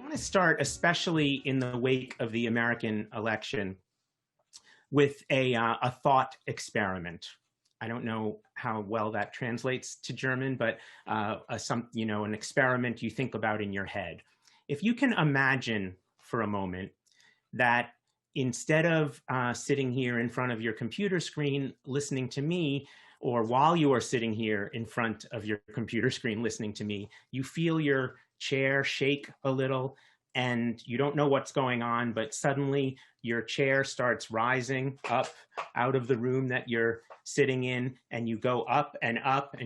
want to start, especially in the wake of the American election, with a thought experiment. I don't know how well that translates to German, but an experiment you think about in your head. If you can imagine for a moment that instead of sitting here in front of your computer screen listening to me, or while you are sitting here in front of your computer screen listening to me, you feel your chair shake a little and you don't know what's going on, but suddenly your chair starts rising up out of the room that you're sitting in, and you go up and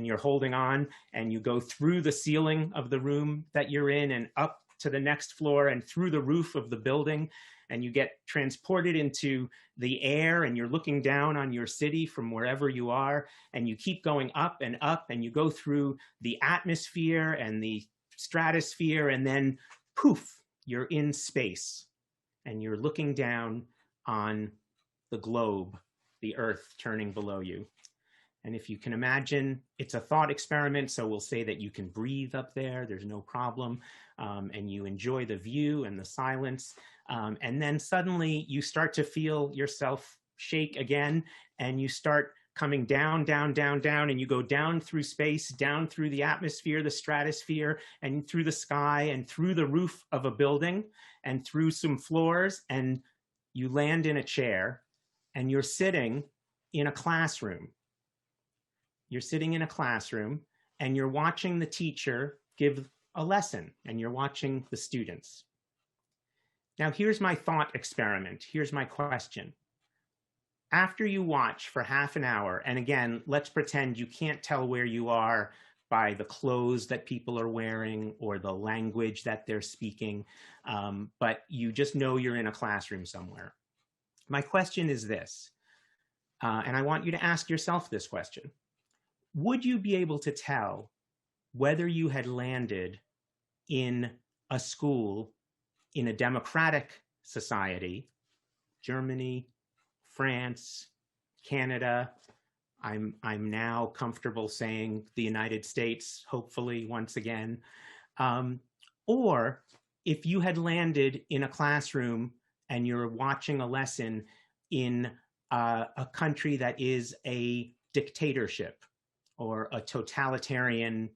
you're holding on, and you go through the ceiling of the room that you're in and up to the next floor and through the roof of the building, and you get transported into the air, and you're looking down on your city from wherever you are, and you keep going up, and you go through the atmosphere and the stratosphere, and then poof, you're in space, and you're looking down on the globe, the Earth turning below you. And if you can imagine, it's a thought experiment, so we'll say that you can breathe up there, there's no problem, and you enjoy the view and the silence. And then suddenly you start to feel yourself shake again, and you start coming down, down, down, down, and you go down through space, down through the atmosphere, the stratosphere, and through the sky, and through the roof of a building, and through some floors, and you land in a chair, and you're sitting in a classroom. You're sitting in a classroom, and you're watching the teacher give a lesson, and you're watching the students. Now, here's my thought experiment. Here's my question. After you watch for half an hour, and again, let's pretend you can't tell where you are by the clothes that people are wearing or the language that they're speaking, but you just know you're in a classroom somewhere. My question is this, and I want you to ask yourself this question. Would you be able to tell whether you had landed in a school in a democratic society, Germany, France, Canada, I'm now comfortable saying the United States, hopefully once again, or if you had landed in a classroom and you're watching a lesson in a country that is a dictatorship or a totalitarian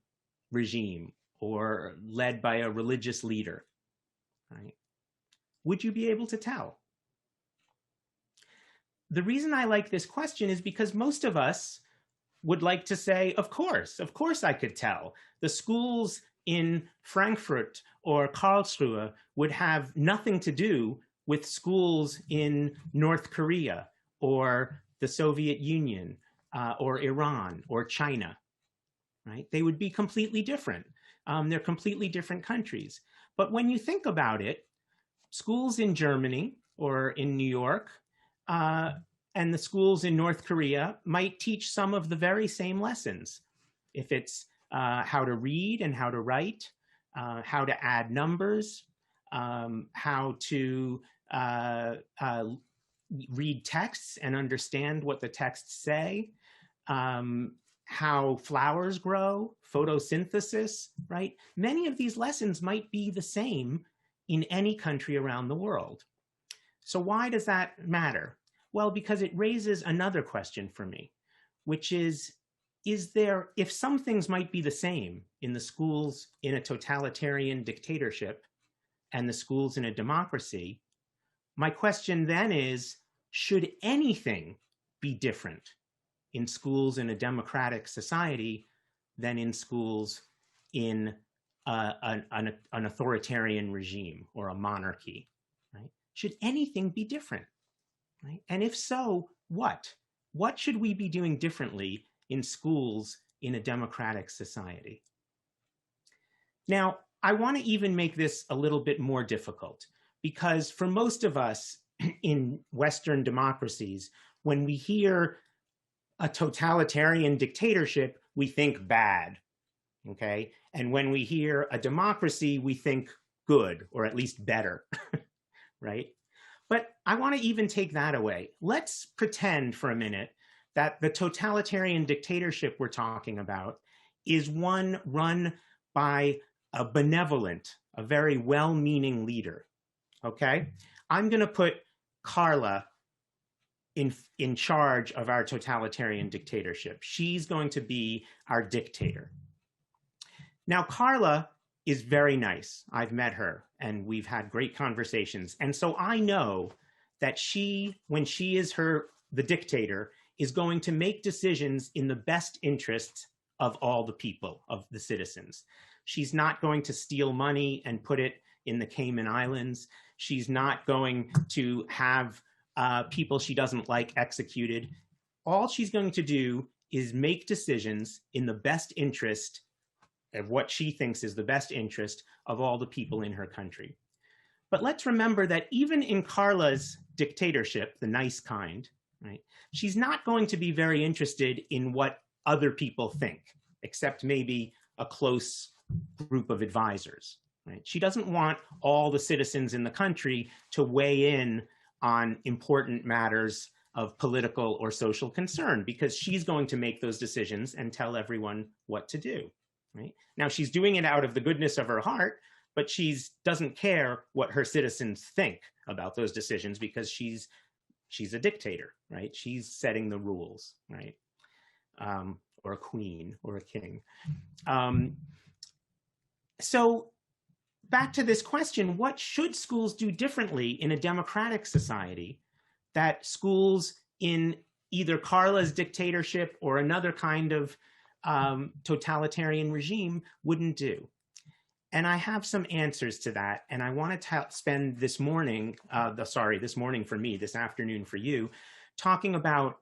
regime or led by a religious leader, right? Would you be able to tell? The reason I like this question is because most of us would like to say, of course I could tell. The schools in Frankfurt or Karlsruhe would have nothing to do with schools in North Korea or the Soviet Union or Iran or China, right? They would be completely different. They're completely different countries. But when you think about it, schools in Germany or in New York and the schools in North Korea might teach some of the very same lessons. If it's how to read and how to write, how to add numbers, how to read texts and understand what the texts say, how flowers grow, photosynthesis, right? Many of these lessons might be the same in any country around the world. So why does that matter? Well, because it raises another question for me, which is there, if some things might be the same in the schools in a totalitarian dictatorship and the schools in a democracy, my question then is, should anything be different in schools in a democratic society than in schools in an authoritarian regime or a monarchy, right? Should anything be different, right? And if so, what? What should we be doing differently in schools in a democratic society? Now, I want to even make this a little bit more difficult, because for most of us in Western democracies, when we hear a totalitarian dictatorship, we think bad, okay? And when we hear a democracy, we think good, or at least better, right? But I want to even take that away. Let's pretend for a minute that the totalitarian dictatorship we're talking about is one run by a benevolent, a very well-meaning leader, okay? I'm going to put Carla in charge of our totalitarian dictatorship. She's going to be our dictator. Now, Carla is very nice. I've met her and we've had great conversations. And so I know that she, when she is the dictator, is going to make decisions in the best interests of all the people, of the citizens. She's not going to steal money and put it in the Cayman Islands. She's not going to have people she doesn't like executed. All she's going to do is make decisions in the best interest of what she thinks is the best interest of all the people in her country. But let's remember that even in Carla's dictatorship, the nice kind, right, she's not going to be very interested in what other people think, except maybe a close group of advisors, right? She doesn't want all the citizens in the country to weigh in on important matters of political or social concern, because she's going to make those decisions and tell everyone what to do, right? Now, she's doing it out of the goodness of her heart, but she doesn't care what her citizens think about those decisions because she's a dictator, right? She's setting the rules, right? Or a queen or a king. So back to this question, what should schools do differently in a democratic society that schools in either Carla's dictatorship or another kind of totalitarian regime wouldn't do? And I have some answers to that. And I want to spend this morning, this morning for me, this afternoon for you, talking about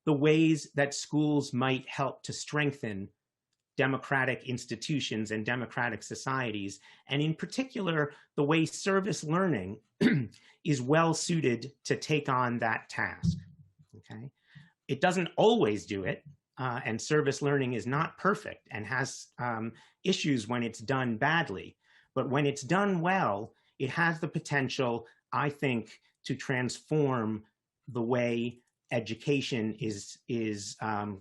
the ways that schools might help to strengthen democratic institutions and democratic societies, and in particular, the way service learning is well suited to take on that task, okay? It doesn't always do it, and service learning is not perfect and has issues when it's done badly, but when it's done well, it has the potential, I think, to transform the way education is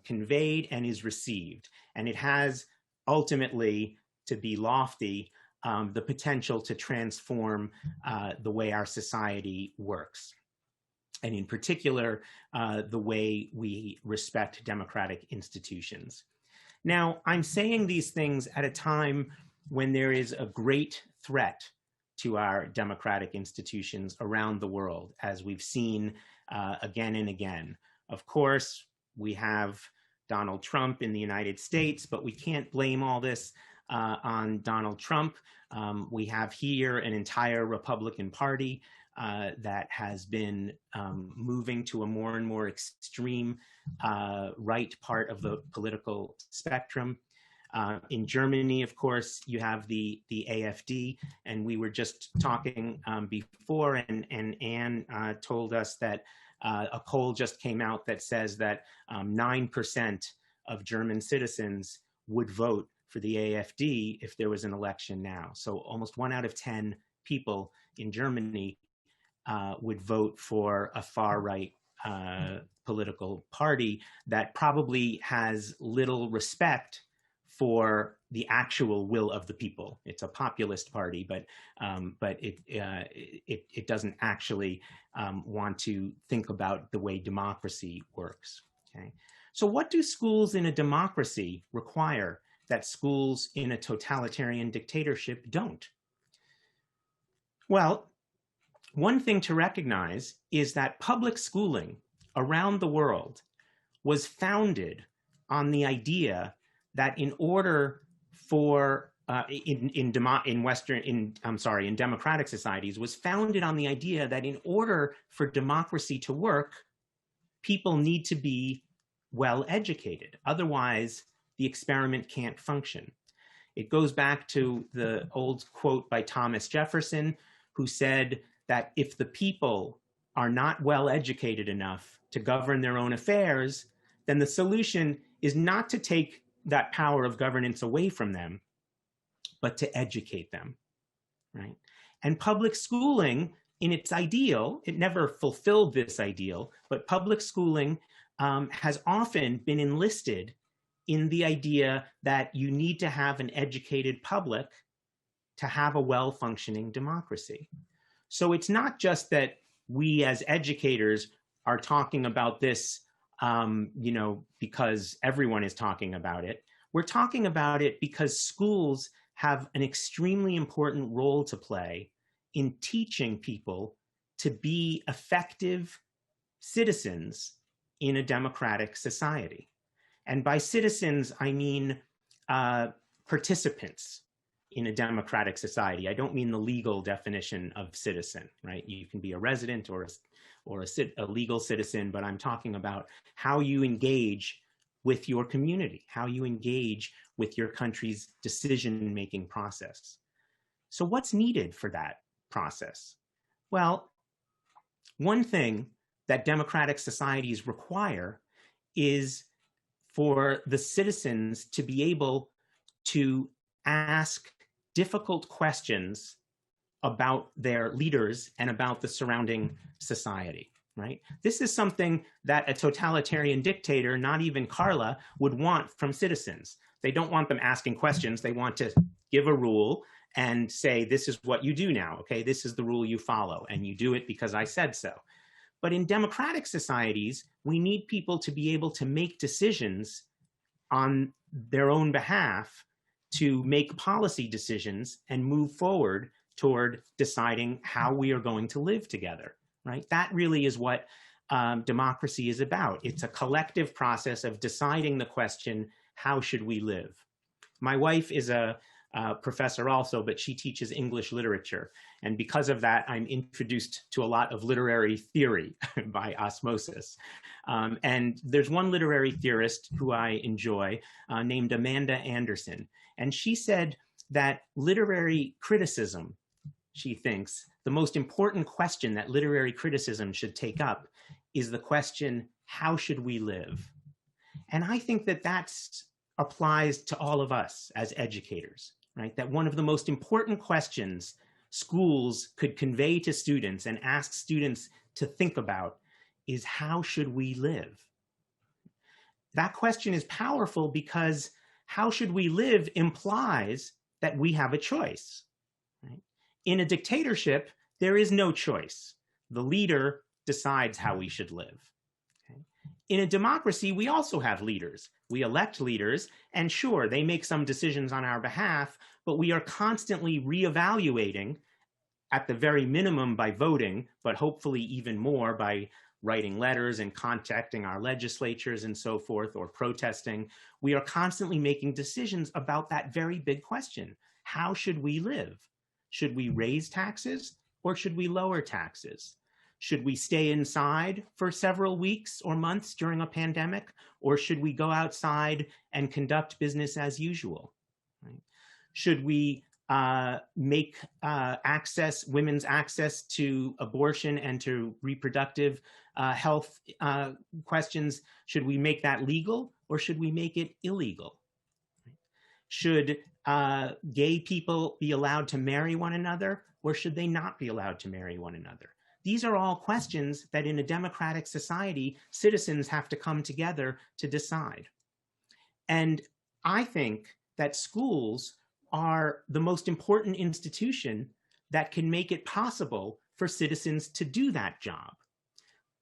conveyed and is received. And it has ultimately, to be lofty, the potential to transform the way our society works. And in particular, the way we respect democratic institutions. Now, I'm saying these things at a time when there is a great threat to our democratic institutions around the world, as we've seen again and again. Of course, we have Donald Trump in the United States, but we can't blame all this on Donald Trump. We have here an entire Republican Party that has been moving to a more and more extreme right part of the political spectrum. In Germany, of course, you have the AfD, and we were just talking before, and Anne told us that a poll just came out that says that 9% of German citizens would vote for the AfD if there was an election now. So almost 1 out of 10 people in Germany would vote for a far-right political party that probably has little respect for the actual will of the people. It's a populist party, but it doesn't actually want to think about the way democracy works. Okay, so what do schools in a democracy require that schools in a totalitarian dictatorship don't? Well, one thing to recognize is that public schooling around the world was founded on the idea that in order for in democratic societies was founded on the idea that in order for democracy to work, people need to be well educated. Otherwise, the experiment can't function. It goes back to the old quote by Thomas Jefferson, who said that if the people are not well educated enough to govern their own affairs, then the solution is not to take that power of governance away from them, but to educate them, right? And public schooling, in its ideal, it never fulfilled this ideal, but public schooling has often been enlisted in the idea that you need to have an educated public to have a well-functioning democracy. So it's not just that we as educators are talking about this, because everyone is talking about it. We're talking about it because schools have an extremely important role to play in teaching people to be effective citizens in a democratic society. And by citizens, I mean participants in a democratic society. I don't mean the legal definition of citizen, right? You can be a resident or a legal citizen, but I'm talking about how you engage with your community, how you engage with your country's decision-making process. So what's needed for that process? Well, one thing that democratic societies require is for the citizens to be able to ask difficult questions about their leaders and about the surrounding society, right? This is something that a totalitarian dictator, not even Carla, would want from citizens. They don't want them asking questions. They want to give a rule and say, this is what you do now, okay? This is the rule you follow, and you do it because I said so. But in democratic societies, we need people to be able to make decisions on their own behalf, to make policy decisions and move forward toward deciding how we are going to live together, right? That really is what democracy is about. It's a collective process of deciding the question, how should we live? My wife is a professor also, but she teaches English literature. And because of that, I'm introduced to a lot of literary theory by osmosis. And there's one literary theorist who I enjoy named Amanda Anderson. And she said that literary criticism, she thinks, the most important question that literary criticism should take up is the question, how should we live? And I think that that applies to all of us as educators, right? That one of the most important questions schools could convey to students and ask students to think about is, how should we live? That question is powerful because how should we live implies that we have a choice, right? In a dictatorship, there is no choice. The leader decides how we should live. Okay? In a democracy, we also have leaders. We elect leaders, and sure, they make some decisions on our behalf, but we are constantly reevaluating, at the very minimum by voting, but hopefully even more by writing letters and contacting our legislatures and so forth, or protesting. We are constantly making decisions about that very big question. How should we live? Should we raise taxes or should we lower taxes? Should we stay inside for several weeks or months during a pandemic, or should we go outside and conduct business as usual? Right? Should we make women's access to abortion and to reproductive health questions, should we make that legal or should we make it illegal? Should gay people be allowed to marry one another or should they not be allowed to marry one another? These are all questions that in a democratic society, citizens have to come together to decide. And I think that schools are the most important institution that can make it possible for citizens to do that job.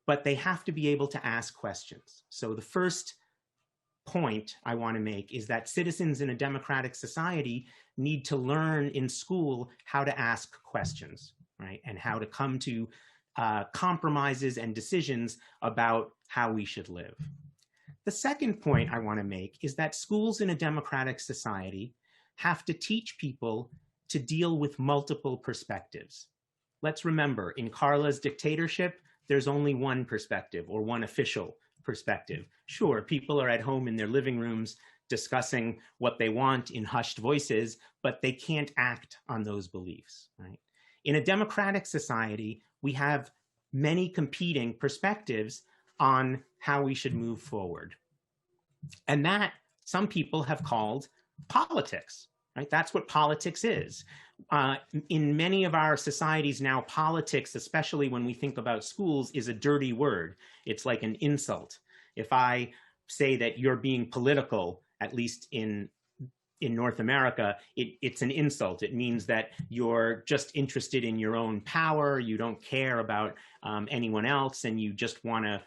But they have to be able to ask questions. So the first point I want to make is that citizens in a democratic society need to learn in school how to ask questions, right? And how to come to compromises and decisions about how we should live. The second point I want to make is that schools in a democratic society have to teach people to deal with multiple perspectives. Let's remember, in Carla's dictatorship, there's only one perspective or one official perspective. Sure, people are at home in their living rooms discussing what they want in hushed voices, but they can't act on those beliefs, right? In a democratic society, we have many competing perspectives on how we should move forward. And that some people have called politics, right? That's what politics is. In many of our societies now, politics, especially when we think about schools, is a dirty word. It's like an insult. If I say that you're being political, at least in in North America, it's an insult. It means that you're just interested in your own power, you don't care about anyone else, and you just want to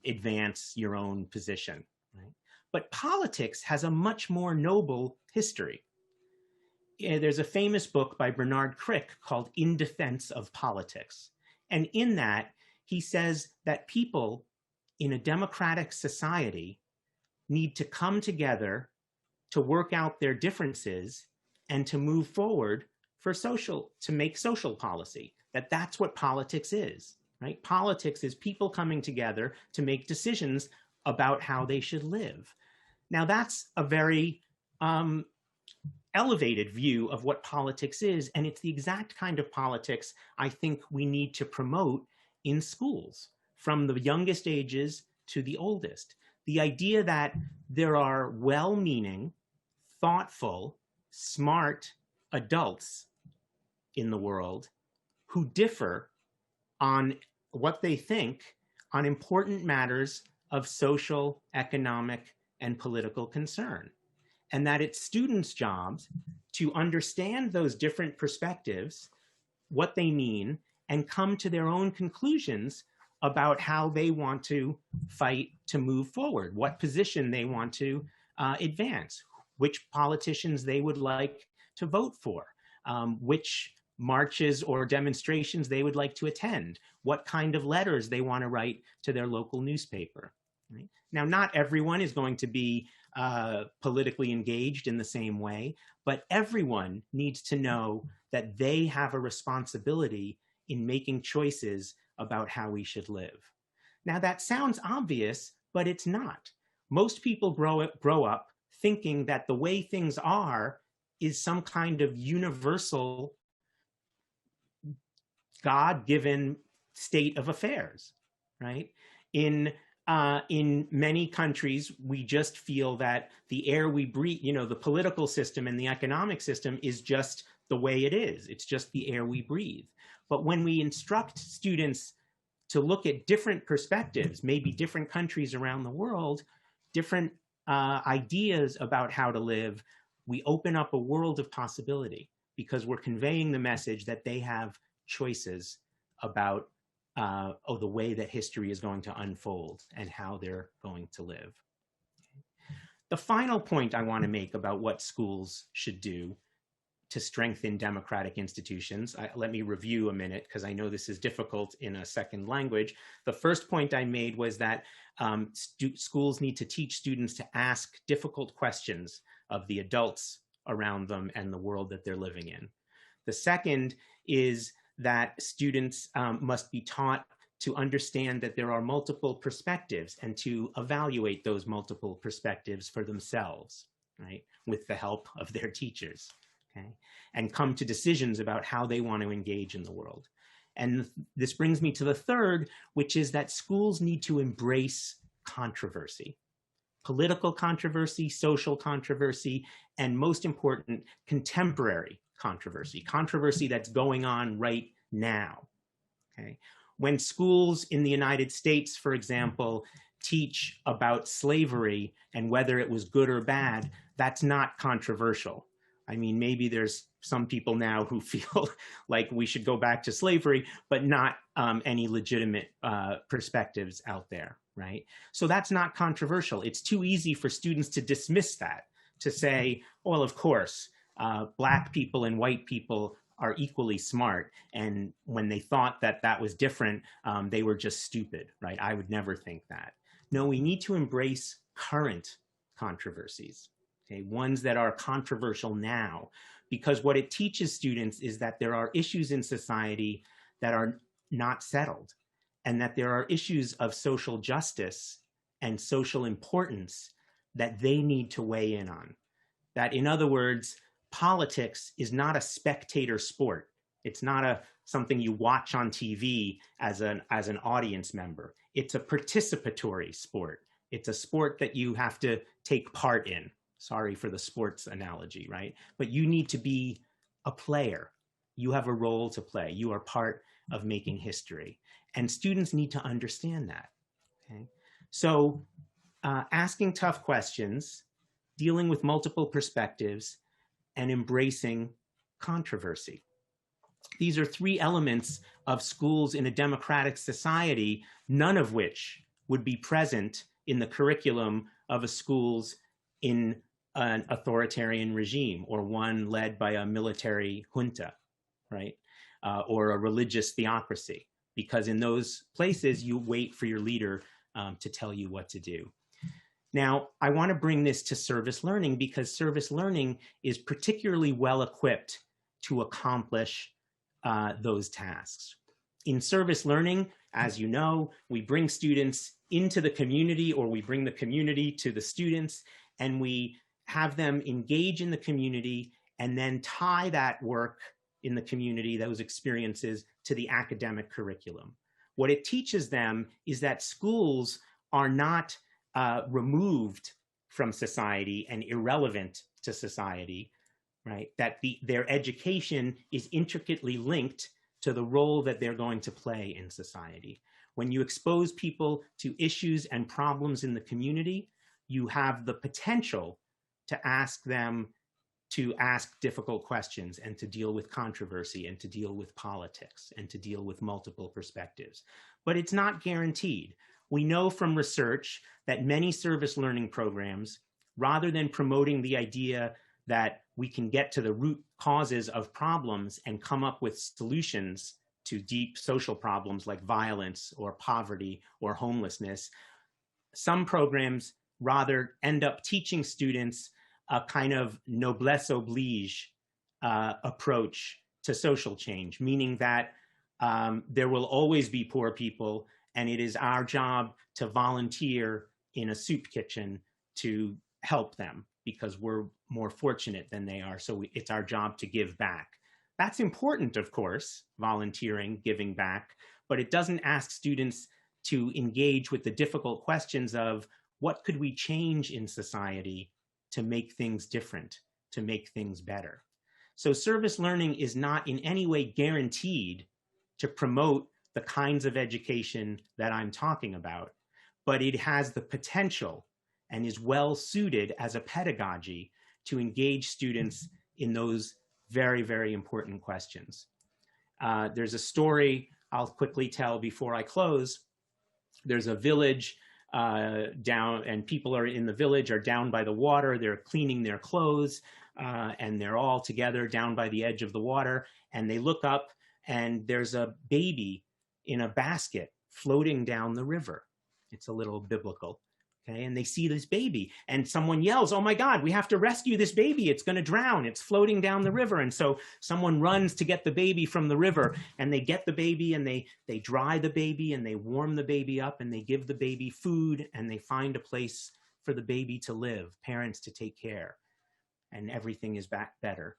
advance your own position. Right? But politics has a much more noble history. There's a famous book by Bernard Crick called In Defense of Politics. And in that, he says that people in a democratic society need to come together to work out their differences and to move forward to make social policy, that's what politics is, right? Politics is people coming together to make decisions about how they should live. Now that's a very elevated view of what politics is, and it's the exact kind of politics I think we need to promote in schools, from the youngest ages to the oldest. The idea that there are well-meaning, thoughtful, smart adults in the world who differ on what they think on important matters of social, economic, and political concern. And that it's students' jobs to understand those different perspectives, what they mean, and come to their own conclusions about how they want to fight to move forward, what position they want to advance, which politicians they would like to vote for, which marches or demonstrations they would like to attend, what kind of letters they want to write to their local newspaper. Right? Now, not everyone is going to be politically engaged in the same way, but everyone needs to know that they have a responsibility in making choices about how we should live. Now, that sounds obvious, but it's not. Most people grow up thinking that the way things are is some kind of universal, God-given state of affairs, right? In many countries, we just feel that the air we breathe, the political system and the economic system is just the way it is. It's just the air we breathe. But when we instruct students to look at different perspectives, maybe different countries around the world, different ideas about how to live, we open up a world of possibility because we're conveying the message that they have choices about the way that history is going to unfold and how they're going to live. The final point I want to make about what schools should do to strengthen democratic institutions, let me review a minute because I know this is difficult in a second language. The first point I made was that schools need to teach students to ask difficult questions of the adults around them and the world that they're living in. The second is that students must be taught to understand that there are multiple perspectives and to evaluate those multiple perspectives for themselves, right, with the help of their teachers, okay, and come to decisions about how they want to engage in the world. And this brings me to the third, which is that schools need to embrace controversy, political controversy, social controversy, and most important, contemporary controversy that's going on right now, okay? When schools in the United States, for example, teach about slavery and whether it was good or bad, that's not controversial. I mean, maybe there's some people now who feel like we should go back to slavery, but not any legitimate perspectives out there, right? So that's not controversial. It's too easy for students to dismiss that, to say, well, of course, Black people and white people are equally smart. And when they thought that that was different, they were just stupid, right? I would never think that. No, we need to embrace current controversies, okay? Ones that are controversial now, because what it teaches students is that there are issues in society that are not settled, and that there are issues of social justice and social importance that they need to weigh in on. That, in other words, politics is not a spectator sport. It's not something you watch on TV as an audience member. It's a participatory sport. It's a sport that you have to take part in. Sorry for the sports analogy, right? But you need to be a player. You have a role to play. You are part of making history. And students need to understand that, okay? So asking tough questions, dealing with multiple perspectives, and embracing controversy. These are three elements of schools in a democratic society, none of which would be present in the curriculum of a schools in an authoritarian regime or one led by a military junta, right? Or a religious theocracy, because in those places you wait for your leader to tell you what to do. Now, I want to bring this to service learning because service learning is particularly well equipped to accomplish those tasks. In service learning, as you know, we bring students into the community, or we bring the community to the students, and we have them engage in the community and then tie that work in the community, those experiences, to the academic curriculum. What it teaches them is that schools are not removed from society and irrelevant to society, right? That their education is intricately linked to the role that they're going to play in society. When you expose people to issues and problems in the community, you have the potential to ask them to ask difficult questions and to deal with controversy and to deal with politics and to deal with multiple perspectives. But it's not guaranteed. We know from research that many service learning programs, rather than promoting the idea that we can get to the root causes of problems and come up with solutions to deep social problems like violence or poverty or homelessness, some programs rather end up teaching students a kind of noblesse oblige approach to social change, meaning that there will always be poor people, and it is our job to volunteer in a soup kitchen to help them because we're more fortunate than they are. So it's our job to give back. That's important, of course, volunteering, giving back, but it doesn't ask students to engage with the difficult questions of what could we change in society to make things different, to make things better. So service learning is not in any way guaranteed to promote the kinds of education that I'm talking about, but it has the potential and is well suited as a pedagogy to engage students in those very, very important questions. There's a story I'll quickly tell before I close. There's a village down, and people are in the village are down by the water. They're cleaning their clothes, and they're all together down by the edge of the water. And they look up, and there's a baby in a basket floating down the river. It's a little biblical. Okay, and they see this baby, and someone yells, "Oh my God, we have to rescue this baby. It's going to drown. It's floating down the river." And so someone runs to get the baby from the river, and they get the baby, and they dry the baby, and they warm the baby up, and they give the baby food, and they find a place for the baby to live, parents to take care, and everything is back better.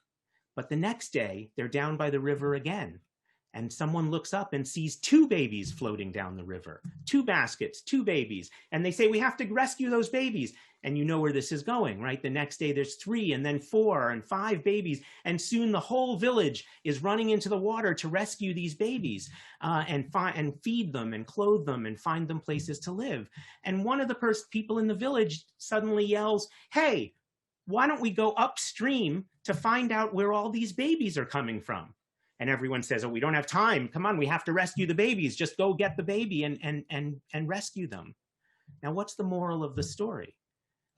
But the next day, they're down by the river again. And someone looks up and sees two babies floating down the river, two baskets, two babies. And they say, "We have to rescue those babies." And you know where this is going, right? The next day there's 3 and then 4 and 5 babies. And soon the whole village is running into the water to rescue these babies and feed them and clothe them and find them places to live. And one of the people in the village suddenly yells, "Hey, why don't we go upstream to find out where all these babies are coming from?" And everyone says, "Oh, we don't have time. Come on, we have to rescue the babies. Just go get the baby and rescue them." Now, what's the moral of the story?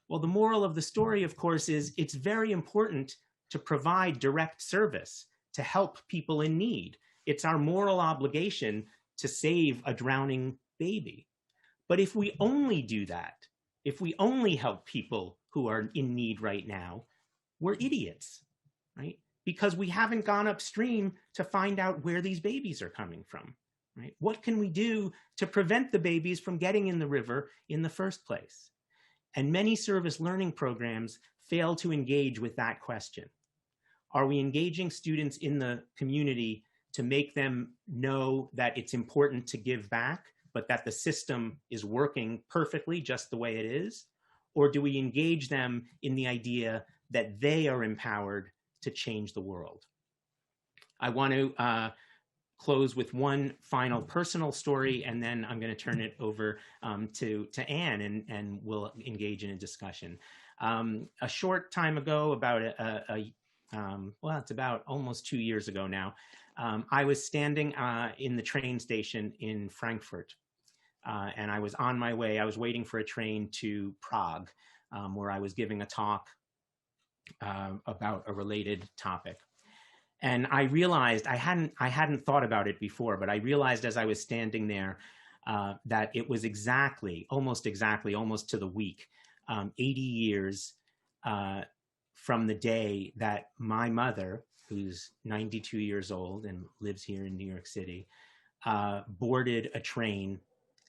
Well, the moral of the story, of course, is it's very important to provide direct service, to help people in need. It's our moral obligation to save a drowning baby. But if we only do that, if we only help people who are in need right now, we're idiots, right? Because we haven't gone upstream to find out where these babies are coming from, right? What can we do to prevent the babies from getting in the river in the first place? And many service learning programs fail to engage with that question. Are we engaging students in the community to make them know that it's important to give back, but that the system is working perfectly just the way it is? Or do we engage them in the idea that they are empowered to change the world? I want to close with one final personal story, and then I'm going to turn it over to Anne, and we'll engage in a discussion. A short time ago, about well, it's about almost 2 years ago now, I was standing in the train station in Frankfurt, and I was on my way. I was waiting for a train to Prague, where I was giving a talk about a related topic. And I realized, I hadn't thought about it before, but I realized as I was standing there that it was almost to the week, 80 years from the day that my mother, who's 92 years old and lives here in New York City, boarded a train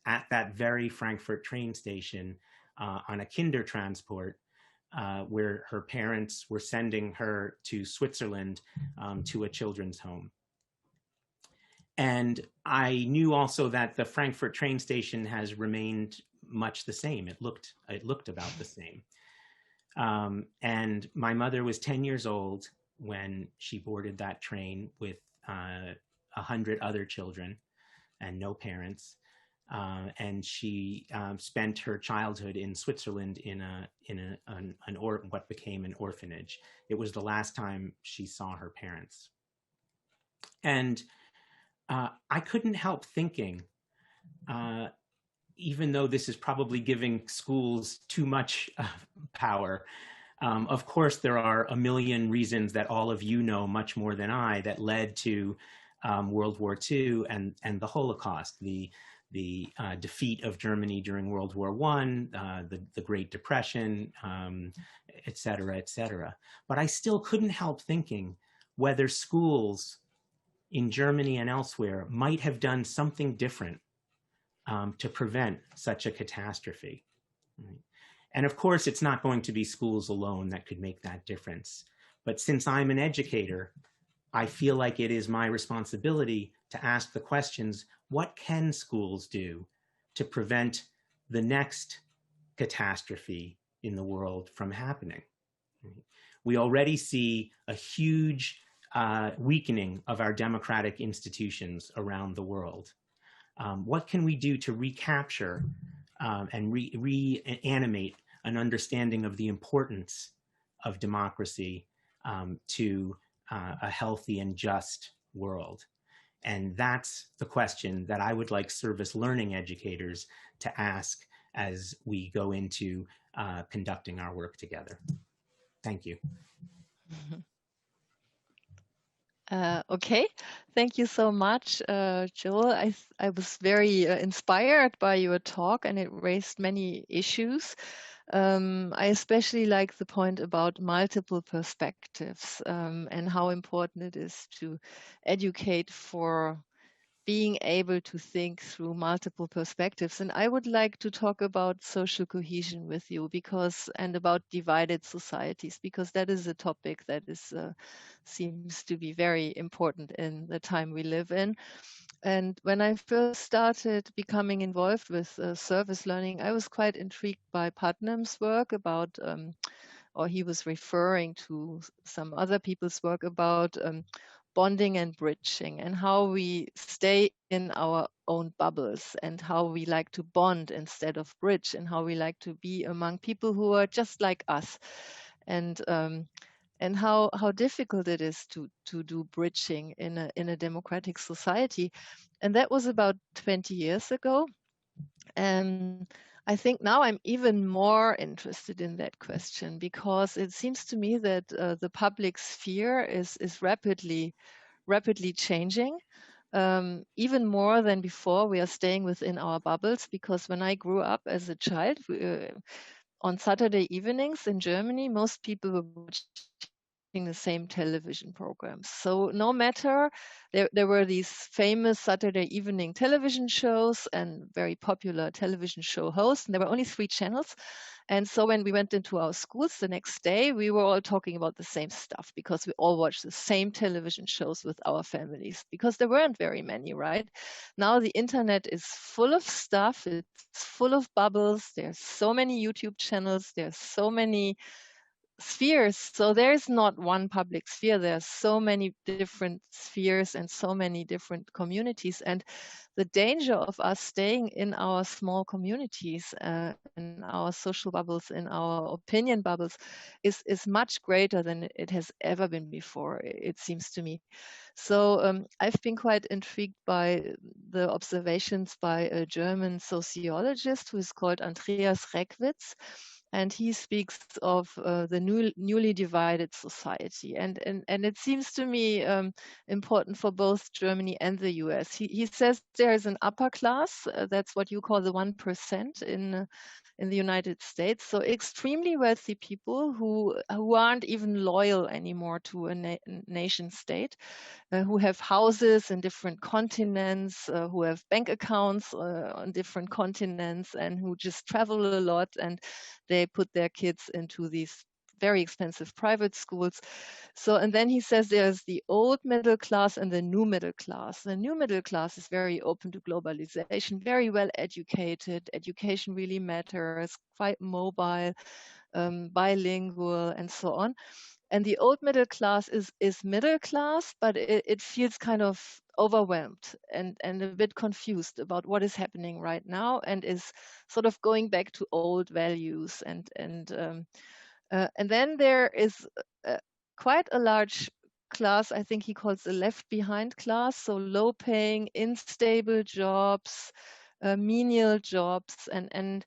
at that very Frankfurt train station on a Kindertransport, where her parents were sending her to Switzerland to a children's home. And I knew also that the Frankfurt train station has remained much the same. It looked about the same. And my mother was 10 years old when she boarded that train with 100 other children and no parents. And she spent her childhood in Switzerland in what became an orphanage. It was the last time she saw her parents. And I couldn't help thinking, even though this is probably giving schools too much power, of course there are a million reasons that all of you know much more than I that led to World War II and the Holocaust, the defeat of Germany during World War I, the Great Depression, et cetera, et cetera. But I still couldn't help thinking whether schools in Germany and elsewhere might have done something different to prevent such a catastrophe. Right? And of course, it's not going to be schools alone that could make that difference. But since I'm an educator, I feel like it is my responsibility to ask the questions, what can schools do to prevent the next catastrophe in the world from happening? We already see a huge weakening of our democratic institutions around the world. What can we do to recapture and reanimate an understanding of the importance of democracy to a healthy and just world? And that's the question that I would like service learning educators to ask as we go into conducting our work together. Thank you. Okay, thank you so much, Joel. I was very inspired by your talk, and it raised many issues. I especially like the point about multiple perspectives and how important it is to educate for being able to think through multiple perspectives. And I would like to talk about social cohesion with you and about divided societies, because that is a topic that is seems to be very important in the time we live in. And when I first started becoming involved with service learning, I was quite intrigued by Putnam's work about, or he was referring to some other people's work about bonding and bridging, and how we stay in our own bubbles, and how we like to bond instead of bridge, and how we like to be among people who are just like us, and how difficult it is to do bridging in a democratic society. And that was about 20 years ago. And I think now I'm even more interested in that question, because it seems to me that the public sphere is rapidly changing. Even more than before, we are staying within our bubbles, because when I grew up as a child, on Saturday evenings in Germany, most people were watching the same television programs. So no matter, there were these famous Saturday evening television shows and very popular television show hosts, and there were only 3 channels. And so when we went into our schools the next day, we were all talking about the same stuff, because we all watched the same television shows with our families, because there weren't very many, right? Now the internet is full of stuff. It's full of bubbles. There's so many YouTube channels. There's so many spheres. So there's not one public sphere. There's so many different spheres and so many different communities. And the danger of us staying in our small communities, in our social bubbles, in our opinion bubbles, is much greater than it has ever been before, it seems to me. So I've been quite intrigued by the observations by a German sociologist who is called Andreas Reckwitz. And he speaks of the newly divided society. And it seems to me important for both Germany and the US. He says there is an upper class, that's what you call the 1% in the United States. So extremely wealthy people who aren't even loyal anymore to a nation state, who have houses in different continents, who have bank accounts on different continents, and who just travel a lot, and they put their kids into these very expensive private schools. So, and then he says there's the old middle class and the new middle class. The new middle class is very open to globalization, very well educated. Education really matters, quite mobile, bilingual, and so on. And the old middle class is middle class, but it feels kind of overwhelmed and a bit confused about what is happening right now, and is sort of going back to old values. And then there is quite a large class, I think he calls the left behind class, so low paying, unstable jobs, menial jobs, and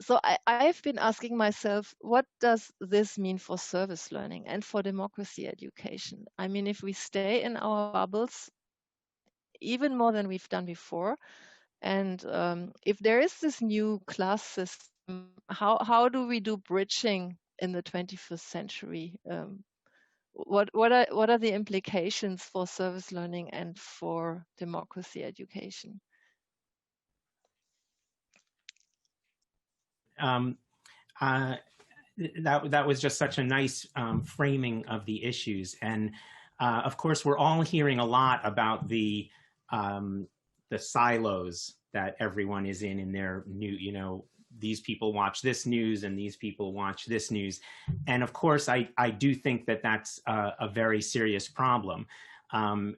so I've been asking myself, what does this mean for service learning and for democracy education? I mean, if we stay in our bubbles, even more than we've done before, and if there is this new class system, how do we do bridging in the 21st century? What are the implications for service learning and for democracy education? That was just such a nice framing of the issues. And of course, we're all hearing a lot about the silos that everyone is in their new, these people watch this news and these people watch this news. And of course, I do think that that's a very serious problem. And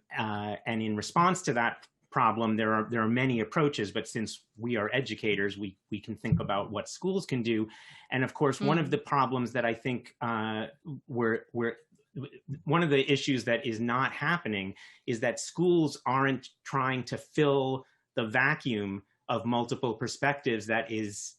in response to that problem, there are many approaches, but since we are educators, we can think about what schools can do. And of course, one of the problems that I think one of the issues that is not happening is that schools aren't trying to fill the vacuum of multiple perspectives that is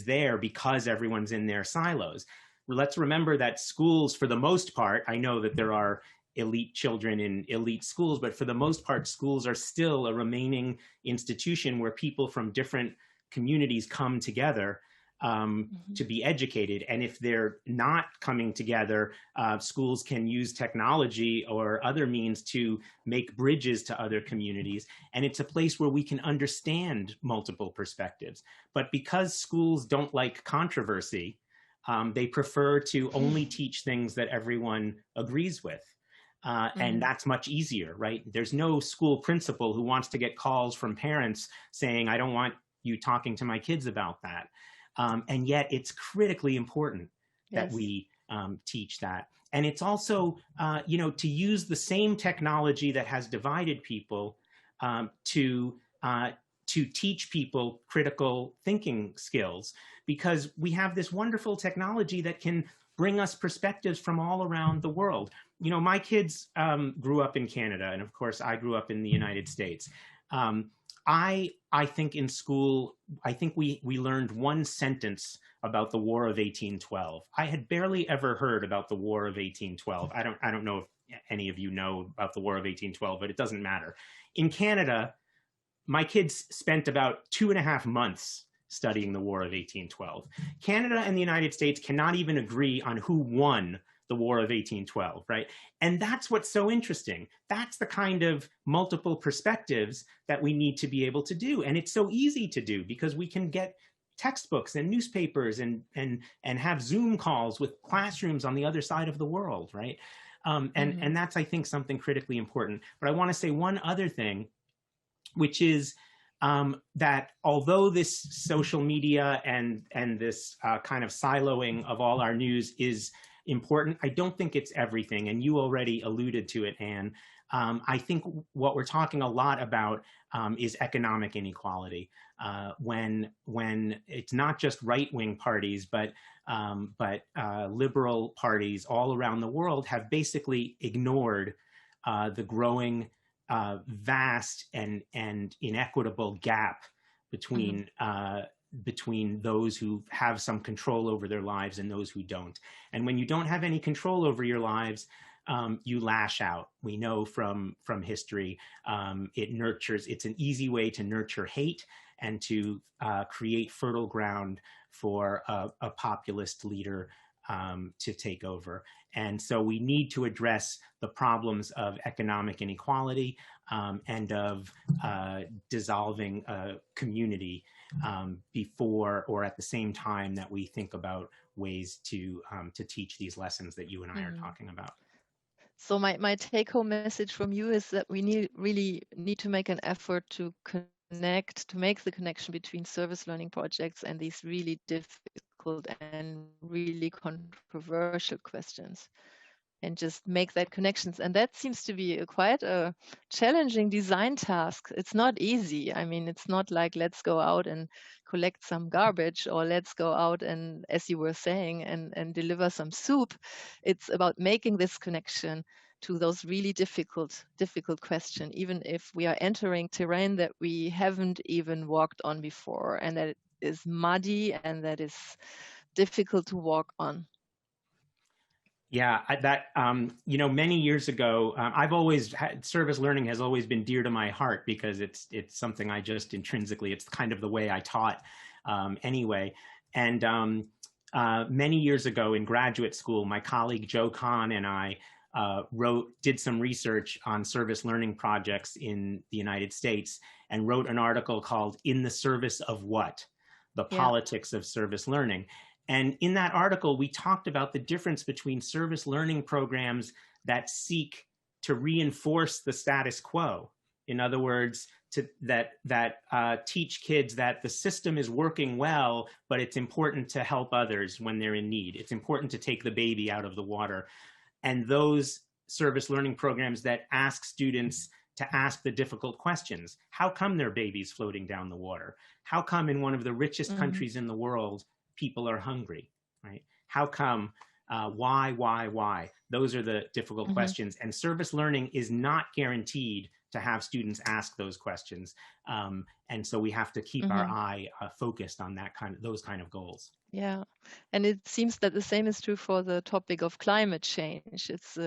there because everyone's in their silos. Let's remember that schools, for the most part, I know that there are elite children in elite schools, but for the most part, schools are still a remaining institution where people from different communities come together to be educated. And if they're not coming together, schools can use technology or other means to make bridges to other communities. And it's a place where we can understand multiple perspectives. But because schools don't like controversy, they prefer to only teach things that everyone agrees with. And that's much easier, right? There's no school principal who wants to get calls from parents saying, I don't want you talking to my kids about that. And yet it's critically important that we teach that. And it's also, to use the same technology that has divided people to teach people critical thinking skills, because we have this wonderful technology that can bring us perspectives from all around the world. My kids grew up in Canada, and of course I grew up in the United States. I think in school, I think we learned one sentence about the War of 1812. I had barely ever heard about the War of 1812. I don't know if any of you know about the War of 1812, but it doesn't matter. In Canada, my kids spent about 2.5 months studying the War of 1812. Canada and the United States cannot even agree on who won the War of 1812, right? And that's what's so interesting. That's the kind of multiple perspectives that we need to be able to do. And it's so easy to do because we can get textbooks and newspapers and have Zoom calls with classrooms on the other side of the world, right? And that's, I think, something critically important. But I want to say one other thing, which is that although this social media and this kind of siloing of all our news is important, I don't think it's everything. And you already alluded to it, Anne. I think what we're talking a lot about is economic inequality. When it's not just right-wing parties, but liberal parties all around the world have basically ignored the growing vast and inequitable gap between between those who have some control over their lives and those who don't. And when you don't have any control over your lives, you lash out. We know from history, it's an easy way to nurture hate and to create fertile ground for a populist leader to take over. And so we need to address the problems of economic inequality and of dissolving a community before or at the same time that we think about ways to teach these lessons that you and I are talking about. So my take-home message from you is that we really need to make an effort to make the connection between service learning projects and these really difficult and really controversial questions, and just make that connections. And that seems to be quite a challenging design task. It's not easy. I mean, it's not like let's go out and collect some garbage, or let's go out and, as you were saying, and deliver some soup. It's about making this connection to those really difficult questions, even if we are entering terrain that we haven't even walked on before, and that is muddy and that is difficult to walk on. Yeah, many years ago, I've always had service learning has always been dear to my heart because it's something I just intrinsically, it's kind of the way I taught anyway. And many years ago in graduate school, my colleague Joe Kahn and I did some research on service learning projects in the United States and wrote an article called "In the Service of What? The Politics of Service Learning." And in that article, we talked about the difference between service learning programs that seek to reinforce the status quo. In other words, that teach kids that the system is working well, but it's important to help others when they're in need. It's important to take the baby out of the water. And those service learning programs that ask students to ask the difficult questions. How come their baby's floating down the water? How come in one of the richest countries in the world, people are hungry, right? How come, why? Those are the difficult questions. And service learning is not guaranteed to have students ask those questions. And so we have to keep our eye focused on those kind of goals. Yeah, and it seems that the same is true for the topic of climate change. It's,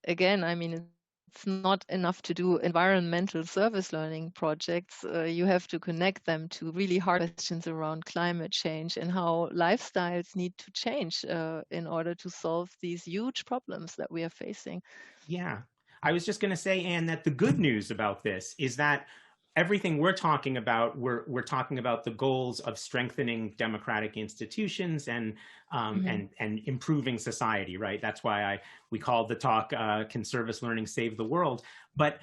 again, I mean, it's not enough to do environmental service learning projects. You have to connect them to really hard questions around climate change and how lifestyles need to change in order to solve these huge problems that we are facing. Yeah, I was just going to say, Anne, that the good news about this is that everything we're talking about, we're talking about the goals of strengthening democratic institutions and improving society, right? That's why we called the talk "Can Service Learning Save the World?" But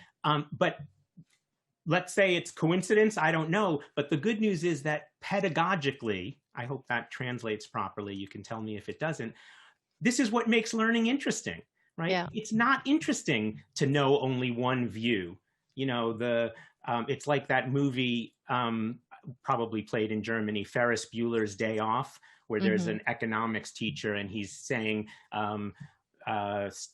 let's say it's coincidence, I don't know. But the good news is that pedagogically, I hope that translates properly. You can tell me if it doesn't. This is what makes learning interesting, right? Yeah. It's not interesting to know only one view. You know, it's like that movie, probably played in Germany, Ferris Bueller's Day Off, where there's an economics teacher and he's saying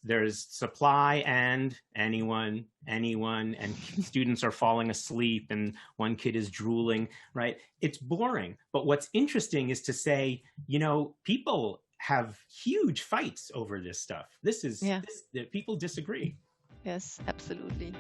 there's supply and anyone, and students are falling asleep and one kid is drooling, right? It's boring. But what's interesting is to say, you know, people have huge fights over this stuff. People disagree. Yes, absolutely.